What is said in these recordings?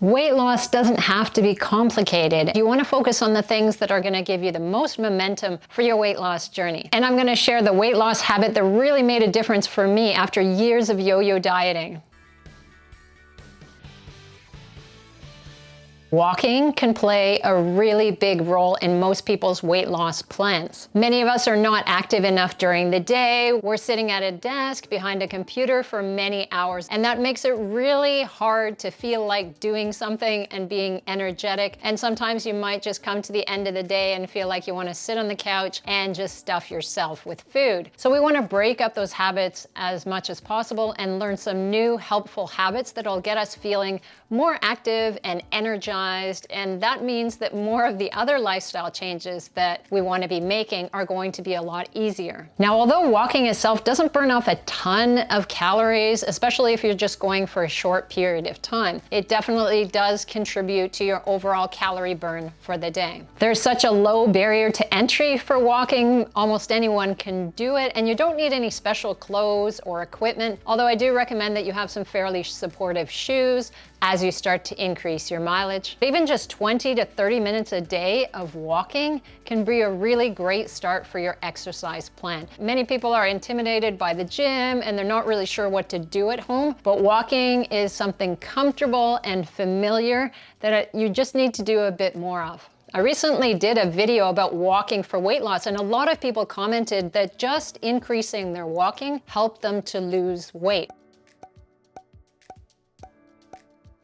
Weight loss doesn't have to be complicated. You want to focus on the things that are going to give you the most momentum for your weight loss journey. And I'm going to share the weight loss habit that really made a difference for me after years of yo-yo dieting. Walking can play a really big role in most people's weight loss plans. Many of us are not active enough during the day. We're sitting at a desk behind a computer for many hours, and that makes it really hard to feel like doing something and being energetic. And sometimes you might just come to the end of the day and feel like you want to sit on the couch and just stuff yourself with food. So we want to break up those habits as much as possible and learn some new helpful habits that'll get us feeling more active and energized. And that means that more of the other lifestyle changes that we want to be making are going to be a lot easier. Now, although walking itself doesn't burn off a ton of calories, especially if you're just going for a short period of time, it definitely does contribute to your overall calorie burn for the day. There's such a low barrier to entry for walking. Almost anyone can do it, and you don't need any special clothes or equipment, although I do recommend that you have some fairly supportive shoes as you start to increase your mileage. Even just 20 to 30 minutes a day of walking can be a really great start for your exercise plan. Many people are intimidated by the gym and they're not really sure what to do at home, but walking is something comfortable and familiar that you just need to do a bit more of. I recently did a video about walking for weight loss, and a lot of people commented that just increasing their walking helped them to lose weight.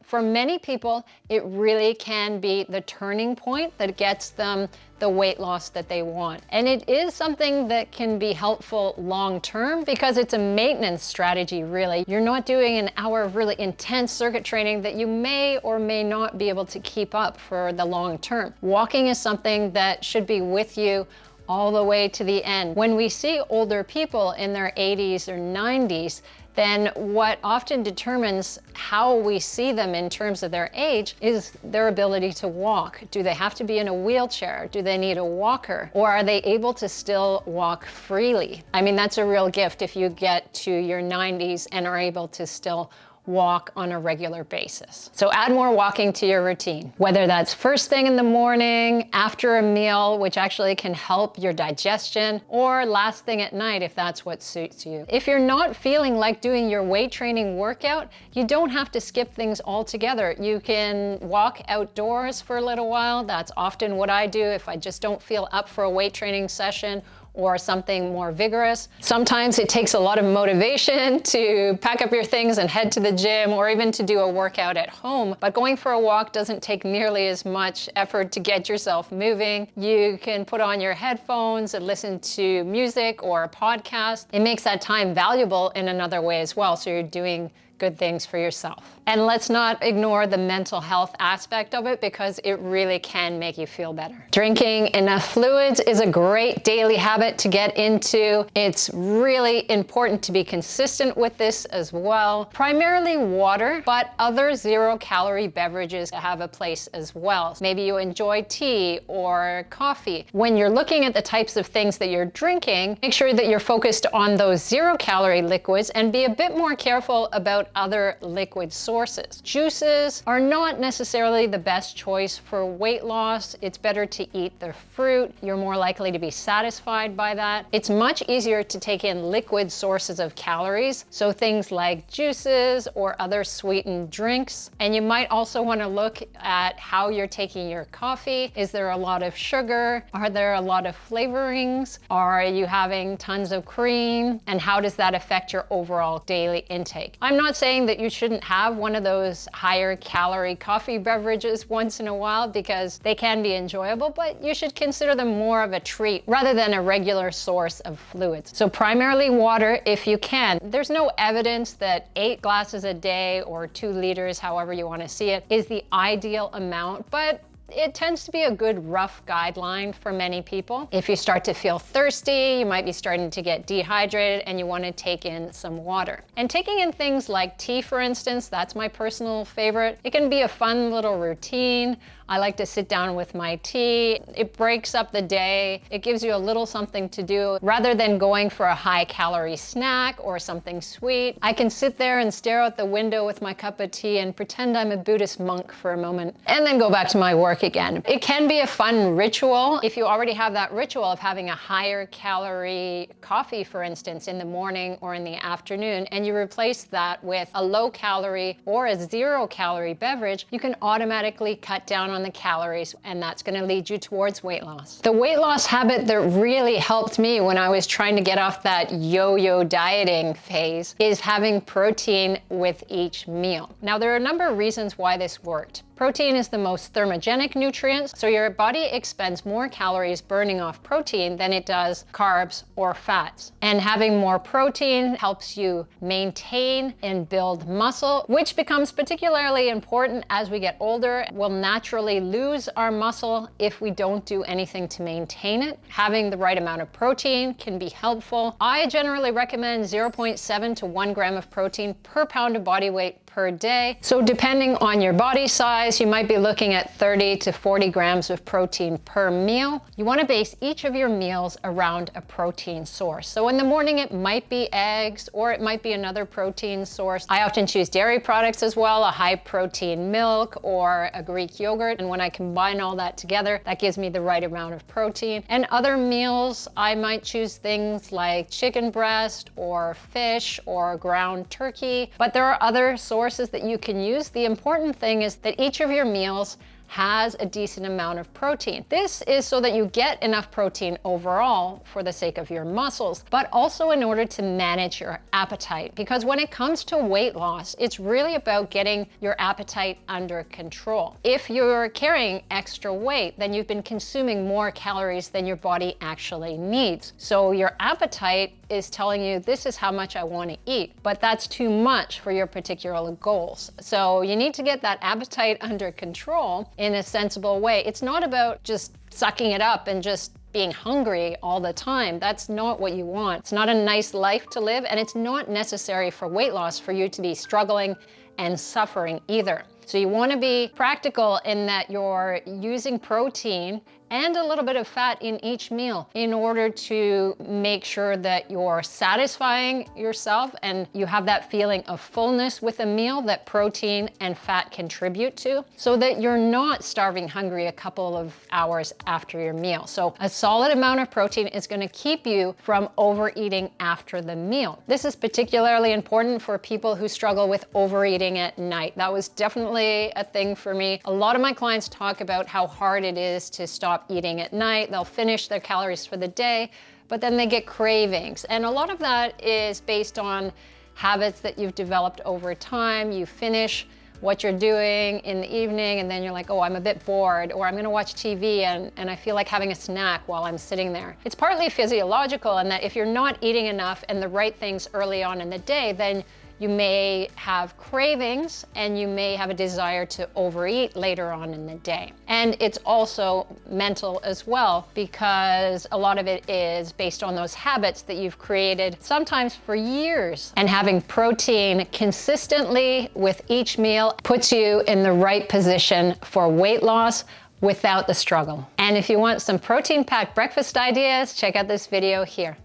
For many people, it really can be the turning point that gets them the weight loss that they want. And it is something that can be helpful long-term because it's a maintenance strategy, really. You're not doing an hour of really intense circuit training that you may or may not be able to keep up for the long term. Walking is something that should be with you all the way to the end. When we see older people in their 80s or 90s, then what often determines how we see them in terms of their age is their ability to walk. Do they have to be in a wheelchair? Do they need a walker? Or are they able to still walk freely? I mean, that's a real gift if you get to your 90s and are able to still walk on a regular basis. So add more walking to your routine, whether that's first thing in the morning, after a meal, which actually can help your digestion, or last thing at night if that's what suits you. If you're not feeling like doing your weight training workout, you don't have to skip things altogether. You can walk outdoors for a little while. That's often what I do if I just don't feel up for a weight training session or something more vigorous. Sometimes it takes a lot of motivation to pack up your things and head to the gym or even to do a workout at home, but going for a walk doesn't take nearly as much effort to get yourself moving. You can put on your headphones and listen to music or a podcast. It makes that time valuable in another way as well, so you're doing good things for yourself. And let's not ignore the mental health aspect of it because it really can make you feel better. Drinking enough fluids is a great daily habit to get into. It's really important to be consistent with this as well. Primarily water, but other zero-calorie beverages have a place as well. Maybe you enjoy tea or coffee. When you're looking at the types of things that you're drinking, make sure that you're focused on those zero-calorie liquids and be a bit more careful about other liquid sources. Juices are not necessarily the best choice for weight loss. It's better to eat the fruit. You're more likely to be satisfied by that. It's much easier to take in liquid sources of calories, so things like juices or other sweetened drinks. And you might also want to look at how you're taking your coffee. Is there a lot of sugar? Are there a lot of flavorings? Are you having tons of cream? And how does that affect your overall daily intake? I'm not saying that you shouldn't have one of those higher calorie coffee beverages once in a while because they can be enjoyable, but you should consider them more of a treat rather than a regular source of fluids. So primarily water if you can. There's no evidence that 8 glasses a day or 2 liters, however you want to see it, is the ideal amount, but it tends to be a good rough guideline for many people. If you start to feel thirsty, you might be starting to get dehydrated and you want to take in some water. And taking in things like tea, for instance, that's my personal favorite. It can be a fun little routine. I like to sit down with my tea. It breaks up the day. It gives you a little something to do. Rather than going for a high-calorie snack or something sweet, I can sit there and stare out the window with my cup of tea and pretend I'm a Buddhist monk for a moment, and then go back to my work again. It can be a fun ritual. If you already have that ritual of having a higher calorie coffee, for instance, in the morning or in the afternoon, and you replace that with a low-calorie or a zero-calorie beverage, you can automatically cut down on the calories, and that's going to lead you towards weight loss. The weight loss habit that really helped me when I was trying to get off that yo-yo dieting phase is having protein with each meal. Now, there are a number of reasons why this worked. Protein is the most thermogenic nutrient, so your body expends more calories burning off protein than it does carbs or fats. And having more protein helps you maintain and build muscle, which becomes particularly important as we get older. We'll naturally lose our muscle if we don't do anything to maintain it. Having the right amount of protein can be helpful. I generally recommend 0.7 to 1 gram of protein per pound of body weight per day. So depending on your body size, you might be looking at 30 to 40 grams of protein per meal. You want to base each of your meals around a protein source. So in the morning, it might be eggs, or it might be another protein source. I often choose dairy products as well, a high protein milk or a Greek yogurt. And when I combine all that together, that gives me the right amount of protein. And other meals, I might choose things like chicken breast or fish or ground turkey, but there are other sources that you can use. The important thing is that each of your meals has a decent amount of protein. This is so that you get enough protein overall for the sake of your muscles, but also in order to manage your appetite. Because when it comes to weight loss, it's really about getting your appetite under control. If you're carrying extra weight, then you've been consuming more calories than your body actually needs. So your appetite is telling you, this is how much I want to eat, but that's too much for your particular goals. So you need to get that appetite under control in a sensible way. It's not about just sucking it up and just being hungry all the time. That's not what you want. It's not a nice life to live, and it's not necessary for weight loss for you to be struggling and suffering either. So you want to be practical in that you're using protein and a little bit of fat in each meal in order to make sure that you're satisfying yourself and you have that feeling of fullness with a meal that protein and fat contribute to, so that you're not starving hungry a couple of hours after your meal. So a solid amount of protein is going to keep you from overeating after the meal. This is particularly important for people who struggle with overeating at night. That was definitely a thing for me. A lot of my clients talk about how hard it is to stop eating at night. They'll finish their calories for the day, but then they get cravings. And a lot of that is based on habits that you've developed over time. You finish what you're doing in the evening and then you're like, oh, I'm a bit bored, or I'm gonna watch TV and I feel like having a snack while I'm sitting there. It's partly physiological in that if you're not eating enough and the right things early on in the day, then you may have cravings and you may have a desire to overeat later on in the day. And it's also mental as well, because a lot of it is based on those habits that you've created, sometimes for years. And having protein consistently with each meal puts you in the right position for weight loss without the struggle. And if you want some protein-packed breakfast ideas, check out this video here.